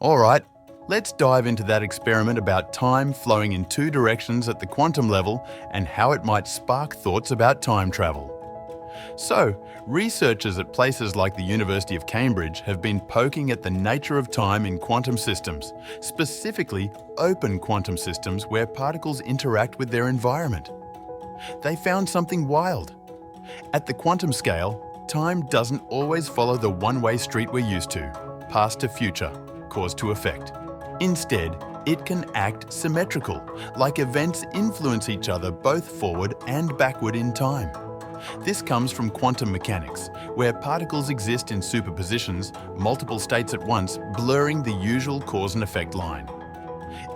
Alright, let's dive into that experiment about time flowing in two directions at the quantum level and how it might spark thoughts about time travel. So, researchers at places like the University of Cambridge have been poking at the nature of time in quantum systems, specifically open quantum systems where particles interact with their environment. They found something wild. At the quantum scale, time doesn't always follow the one-way street we're used to, past to future, cause to effect. Instead, it can act symmetrical, like events influence each other both forward and backward in time. This comes from quantum mechanics, where particles exist in superpositions, multiple states at once, blurring the usual cause and effect line.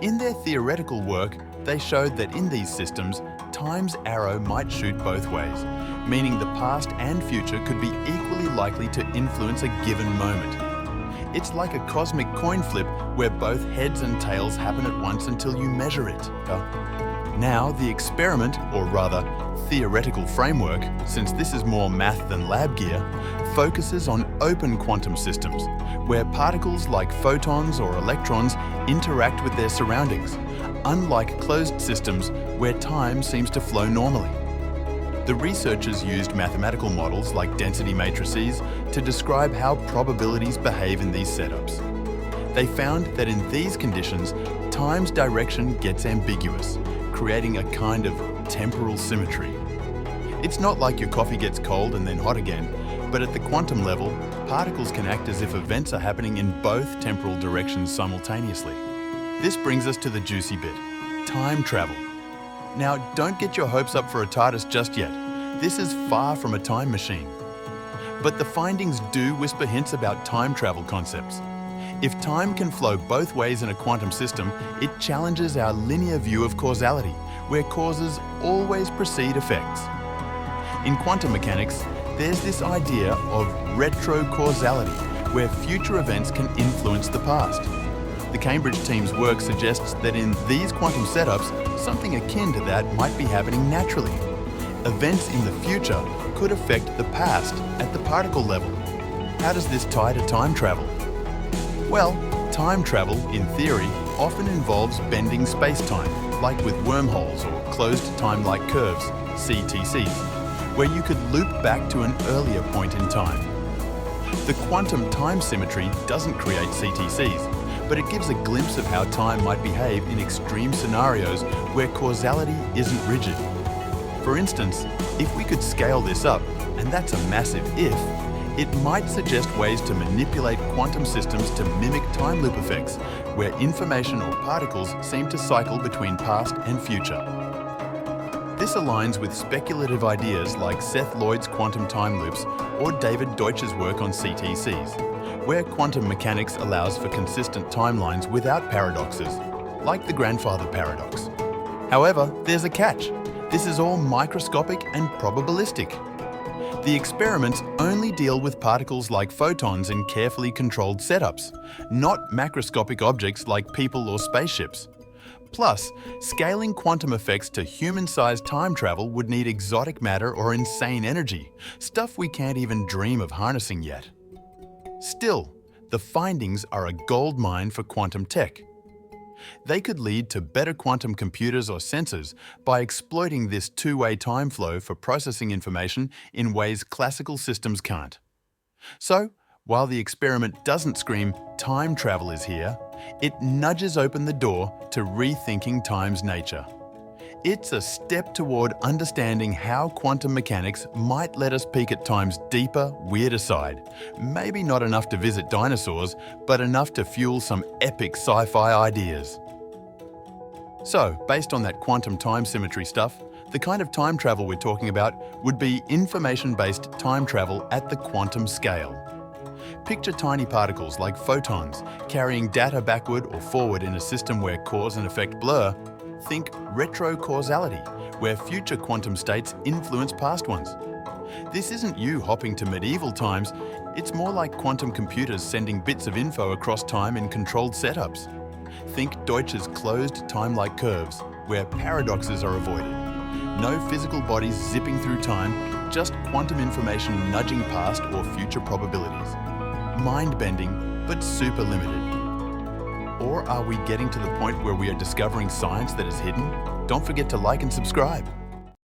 In their theoretical work, they showed that in these systems, time's arrow might shoot both ways, meaning the past and future could be equally likely to influence a given moment. It's like a cosmic coin flip where both heads and tails happen at once until you measure it. Now, the experiment, or rather, theoretical framework, since this is more math than lab gear, focuses on open quantum systems, where particles like photons or electrons interact with their surroundings, unlike closed systems where time seems to flow normally. The researchers used mathematical models like density matrices to describe how probabilities behave in these setups. They found that in these conditions, time's direction gets ambiguous, creating a kind of temporal symmetry. It's not like your coffee gets cold and then hot again, but at the quantum level, particles can act as if events are happening in both temporal directions simultaneously. This brings us to the juicy bit, time travel. Now, don't get your hopes up for a TARDIS just yet. This is far from a time machine. But the findings do whisper hints about time travel concepts. If time can flow both ways in a quantum system, it challenges our linear view of causality, where causes always precede effects. In quantum mechanics, there's this idea of retrocausality, where future events can influence the past. The Cambridge team's work suggests that in these quantum setups, something akin to that might be happening naturally. Events in the future could affect the past at the particle level. How does this tie to time travel? Well, time travel, in theory, often involves bending space-time, like with wormholes or closed time-like curves, CTCs, where you could loop back to an earlier point in time. The quantum time symmetry doesn't create CTCs, but it gives a glimpse of how time might behave in extreme scenarios where causality isn't rigid. For instance, if we could scale this up, and that's a massive if, it might suggest ways to manipulate quantum systems to mimic time loop effects, where information or particles seem to cycle between past and future. This aligns with speculative ideas like Seth Lloyd's quantum time loops or David Deutsch's work on CTCs, where quantum mechanics allows for consistent timelines without paradoxes, like the grandfather paradox. However, there's a catch. This is all microscopic and probabilistic. The experiments only deal with particles like photons in carefully controlled setups, not macroscopic objects like people or spaceships. Plus, scaling quantum effects to human-sized time travel would need exotic matter or insane energy, stuff we can't even dream of harnessing yet. Still, the findings are a gold mine for quantum tech. They could lead to better quantum computers or sensors by exploiting this two-way time flow for processing information in ways classical systems can't. So, while the experiment doesn't scream, time travel is here, it nudges open the door to rethinking time's nature. It's a step toward understanding how quantum mechanics might let us peek at time's deeper, weirder side. Maybe not enough to visit dinosaurs, but enough to fuel some epic sci-fi ideas. So, based on that quantum time symmetry stuff, the kind of time travel we're talking about would be information-based time travel at the quantum scale. Picture tiny particles like photons carrying data backward or forward in a system where cause and effect blur. Think retrocausality, where future quantum states influence past ones. This isn't you hopping to medieval times, it's more like quantum computers sending bits of info across time in controlled setups. Think Deutsch's closed time-like curves, where paradoxes are avoided. No physical bodies zipping through time, just quantum information nudging past or future probabilities. Mind-bending, but super limited. Or are we getting to the point where we are discovering science that is hidden? Don't forget to like and subscribe.